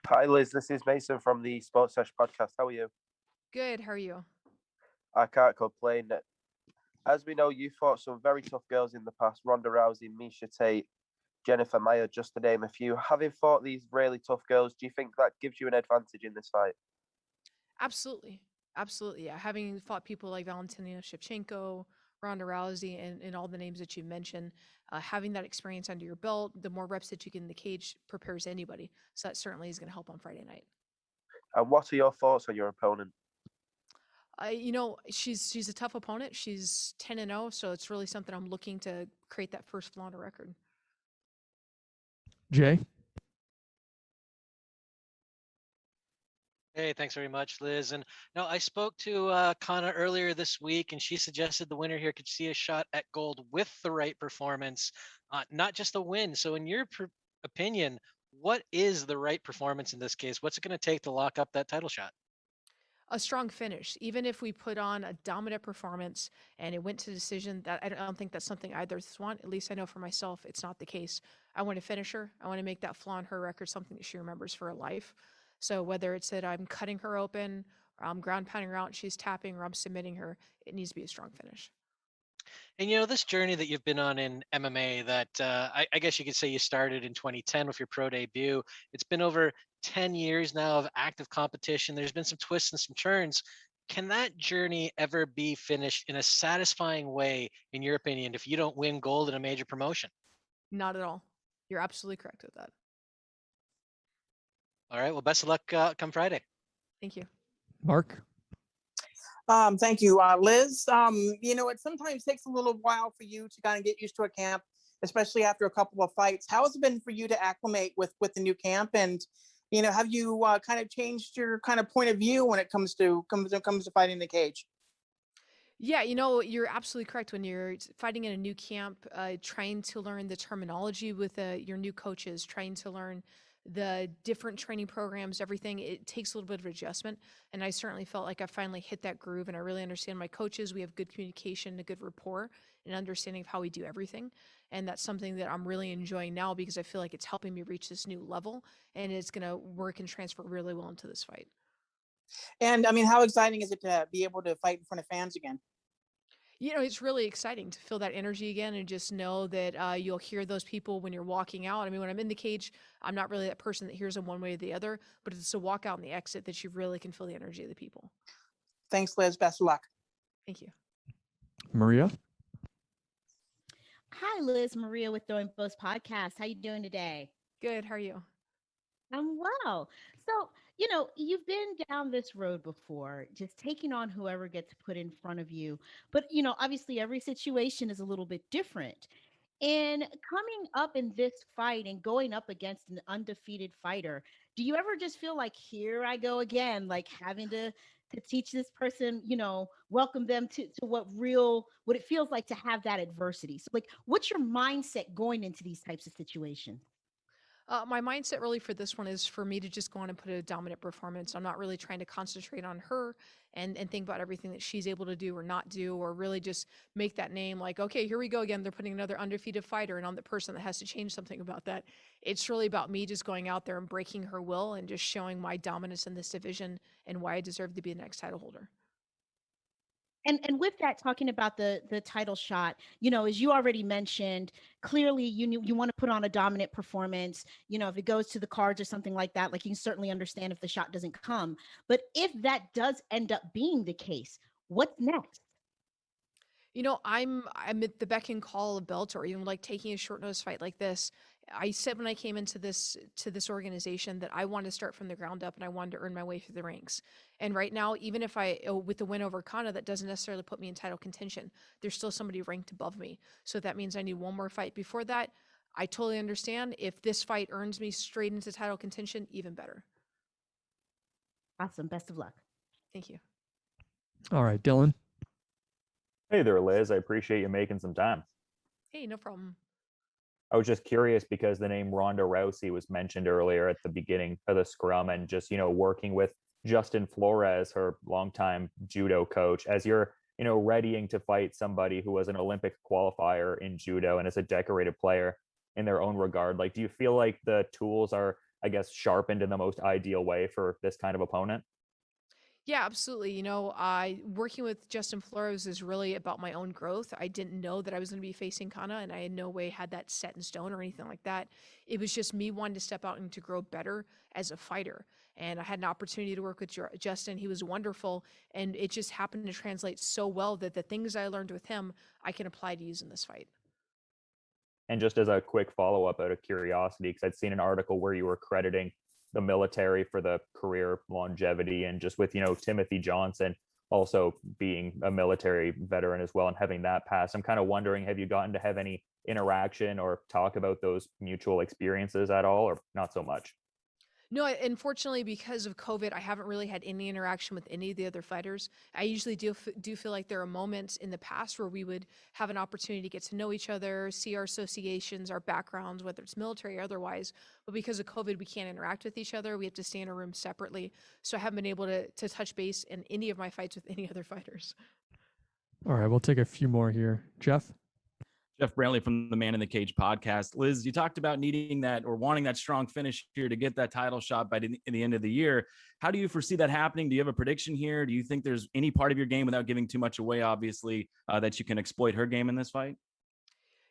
Hi, Liz. This is Mason from the Sports Sesh podcast. How are you? Good. How are you? I can't complain. As we know, you fought some very tough girls in the past: Ronda Rousey, Misha Tate, Jennifer Mayer, just to name a few. Having fought these really tough girls, do you think that gives you an advantage in this fight? Absolutely. Absolutely. Yeah. Having fought people like Valentina Shevchenko, Ronda Rousey, and all the names that you mentioned, having that experience under your belt, the more reps that you get in the cage prepares anybody. So that certainly is going to help on Friday night. And what are your thoughts on your opponent? She's a tough opponent. She's 10-0, so it's really something I'm looking to create that first Florida record. Jay? Hey, thanks very much, Liz. And no, I spoke to Kana earlier this week, and she suggested the winner here could see a shot at gold with the right performance, not just a win. So, in your opinion, what is the right performance in this case? What's it going to take to lock up that title shot? A strong finish. Even if we put on a dominant performance and it went to decision, that I don't think that's something either of us want. At least I know for myself, it's not the case. I want to finish her. I want to make that flaw in her record something that she remembers for her life. So whether it's that I'm cutting her open, or I'm ground pounding her out, and she's tapping, or I'm submitting her, it needs to be a strong finish. And this journey that you've been on in MMA, that I guess you could say you started in 2010 with your pro debut. It's been over 10 years now of active competition. There's been some twists and some turns. Can that journey ever be finished in a satisfying way, in your opinion, if you don't win gold in a major promotion? Not at all. You're absolutely correct with that. All right. Well, best of luck come Friday. Thank you. Mark? Thank you, Liz. It sometimes takes a little while for you to kind of get used to a camp, especially after a couple of fights. How has it been for you to acclimate with the new camp? And, have you kind of changed your kind of point of view when it comes to fighting in the cage? Yeah, you're absolutely correct. When you're fighting in a new camp, trying to learn the terminology with your new coaches, trying to learn the different training programs, everything, it takes a little bit of adjustment. And I certainly felt like I finally hit that groove and I really understand my coaches. We have good communication, a good rapport, and understanding of how we do everything. And that's something that I'm really enjoying now because I feel like it's helping me reach this new level and it's going to work and transfer really well into this fight. And I mean, how exciting is it to be able to fight in front of fans again? It's really exciting to feel that energy again and just know that you'll hear those people when you're walking out. I mean, when I'm in the cage, I'm not really that person that hears them one way or the other, but it's a walk out and the exit that you really can feel the energy of the people. Thanks, Liz. Best of luck. Thank you. Maria? Hi, Liz. Maria with Throwing Bows Podcast. How you doing today? Good. How are you? I'm well. So, you've been down this road before, just taking on whoever gets put in front of you. But, obviously every situation is a little bit different. And coming up in this fight and going up against an undefeated fighter, do you ever just feel like, here I go again, like having to teach this person, welcome them to what it feels like to have that adversity? So, like, what's your mindset going into these types of situations? My mindset really for this one is for me to just go on and put a dominant performance. I'm not really trying to concentrate on her and think about everything that she's able to do or not do, or really just make that name like, okay, here we go again. They're putting another undefeated fighter, and I'm the person that has to change something about that. It's really about me just going out there and breaking her will and just showing my dominance in this division and why I deserve to be the next title holder. And with that, talking about the title shot, as you already mentioned, clearly you want to put on a dominant performance. If it goes to the cards or something like that, like, you can certainly understand if the shot doesn't come. But if that does end up being the case, what's next? I'm at the beck and call of Bellator, even like taking a short notice fight like this. I said when I came into this organization that I wanted to start from the ground up and I wanted to earn my way through the ranks. And right now, even if with the win over Kana, that doesn't necessarily put me in title contention. There's still somebody ranked above me. So that means I need one more fight before that. I totally understand. If this fight earns me straight into title contention, even better. Awesome. Best of luck. Thank you. All right, Dylan? Hey there, Liz. I appreciate you making some time. Hey, no problem. I was just curious because the name Ronda Rousey was mentioned earlier at the beginning of the scrum, and just, working with Justin Flores, her longtime judo coach, as you're, readying to fight somebody who was an Olympic qualifier in judo and is a decorated player in their own regard. Like, do you feel like the tools are I guess, sharpened in the most ideal way for this kind of opponent? Yeah, absolutely. I working with Justin Flores is really about my own growth. I didn't know that I was going to be facing Kana, and I in no way had that set in stone or anything like that. It was just me wanting to step out and to grow better as a fighter. And I had an opportunity to work with Justin. He was wonderful, and it just happened to translate so well that the things I learned with him, I can apply to use in this fight. And just as a quick follow-up out of curiosity, because I'd seen an article where you were crediting the military for the career longevity, and just with, Timothy Johnson also being a military veteran as well and having that pass, I'm kind of wondering, have you gotten to have any interaction or talk about those mutual experiences at all, or not so much? No, unfortunately, because of COVID, I haven't really had any interaction with any of the other fighters. I usually do feel like there are moments in the past where we would have an opportunity to get to know each other, see our associations, our backgrounds, whether it's military or otherwise. But because of COVID, we can't interact with each other. We have to stay in a room separately. So I haven't been able to touch base in any of my fights with any other fighters. All right, we'll take a few more here. Jeff? Jeff Brantley from the Man in the Cage podcast. Liz, you talked about needing that or wanting that strong finish here to get that title shot by the end of the year. How do you foresee that happening? Do you have a prediction here? Do you think there's any part of your game, without giving too much away, obviously, that you can exploit her game in this fight?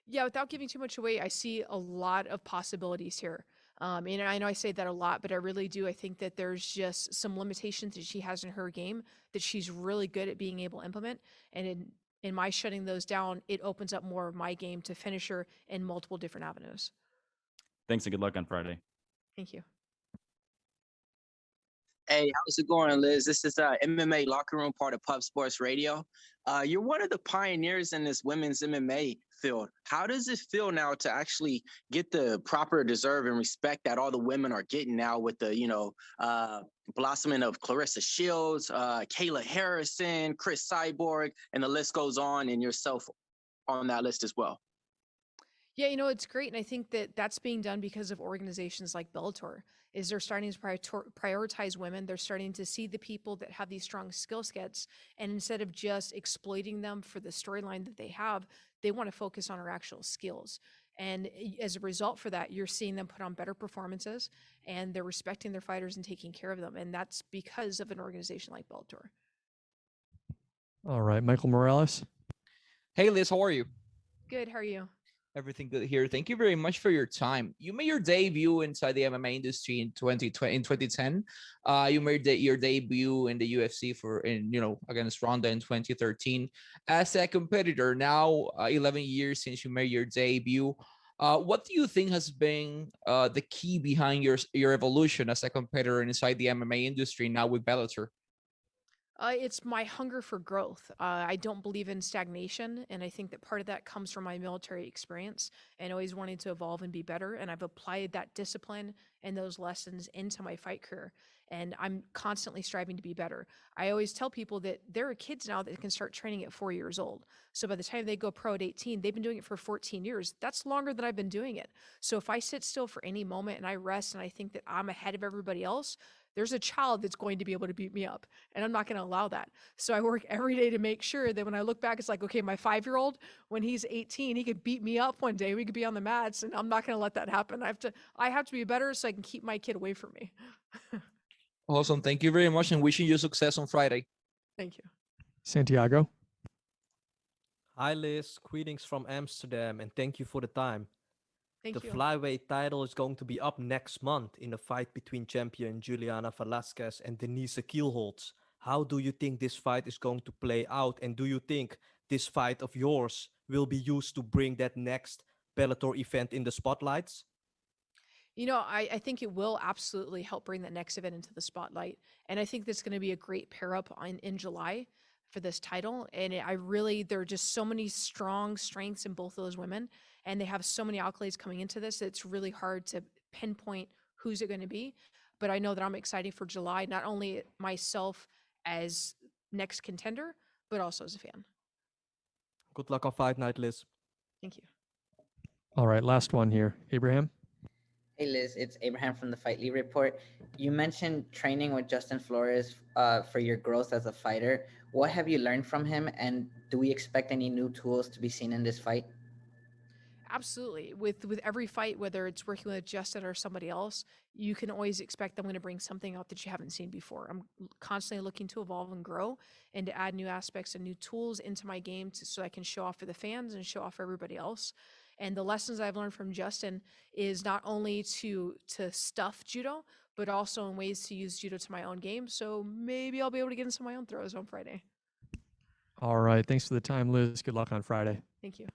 Yeah, without giving too much away, I see a lot of possibilities here. And I know I say that a lot, but I really do. I think that there's just some limitations that she has in her game that she's really good at being able to implement. And in my shutting those down, it opens up more of my game to finish her in multiple different avenues. Thanks and good luck on Friday. Thank you. Hey, how's it going, Liz? This is MMA Locker Room, part of Pub Sports Radio. You're one of the pioneers in this women's MMA field. How does it feel now to actually get the proper deserve and respect that all the women are getting now with the, blossoming of Clarissa Shields, Kayla Harrison, Chris Cyborg, and the list goes on, and yourself on that list as well? Yeah, it's great. And I think that that's being done because of organizations like Bellator. Is they're starting to prioritize women. They're starting to see the people that have these strong skill sets. And instead of just exploiting them for the storyline that they have, they want to focus on our actual skills. And as a result for that, you're seeing them put on better performances, and they're respecting their fighters and taking care of them. And that's because of an organization like Bellator. All right, Michael Morales? Hey, Liz, how are you? Good. How are you? Everything good here. Thank you very much for your time. You made your debut inside the MMA industry in 2010. You made your debut in the UFC against Ronda in 2013. As a competitor, now 11 years since you made your debut, what do you think has been the key behind your evolution as a competitor inside the MMA industry now with Bellator? It's my hunger for growth. I don't believe in stagnation, and I think that part of that comes from my military experience and always wanting to evolve and be better. And I've applied that discipline and those lessons into my fight career, and I'm constantly striving to be better. I always tell people that there are kids now that can start training at 4 years old. So by the time they go pro at 18, they've been doing it for 14 years. That's longer than I've been doing it. So if I sit still for any moment and I rest and I think that I'm ahead of everybody else, there's a child that's going to be able to beat me up, and I'm not going to allow that. So I work every day to make sure that when I look back, it's like, okay, my 5-year-old, when he's 18, he could beat me up one day. We could be on the mats, and I'm not going to let that happen. I have to be better so I can keep my kid away from me. Awesome. Thank you very much, and wishing you success on Friday. Thank you. Santiago? Hi, Liz. Greetings from Amsterdam, and thank you for the time. Thank The you. flyweight title is going to be up next month in a fight between champion Juliana Velasquez and Denise Kielholtz. How do you think this fight is going to play out? And do you think this fight of yours will be used to bring that next Bellator event in the spotlights? I think it will absolutely help bring that next event into the spotlight. And I think that's going to be a great pair up in July for this title. And there are just so many strong strengths in both of those women. And they have so many accolades coming into this. It's really hard to pinpoint who's it going to be. But I know that I'm excited for July, not only myself as next contender, but also as a fan. Good luck on fight night, Liz. Thank you. All right, last one here. Abraham? Hey Liz, it's Abraham from the Fight League Report. You mentioned training with Justin Flores for your growth as a fighter. What have you learned from him, and do we expect any new tools to be seen in this fight? Absolutely. With every fight, whether it's working with Justin or somebody else, you can always expect I'm going to bring something out that you haven't seen before. I'm constantly looking to evolve and grow and to add new aspects and new tools into my game so I can show off for the fans and show off for everybody else. And the lessons I've learned from Justin is not only to stuff judo, but also in ways to use judo to my own game. So maybe I'll be able to get in some of my own throws on Friday. All right. Thanks for the time, Liz. Good luck on Friday. Thank you.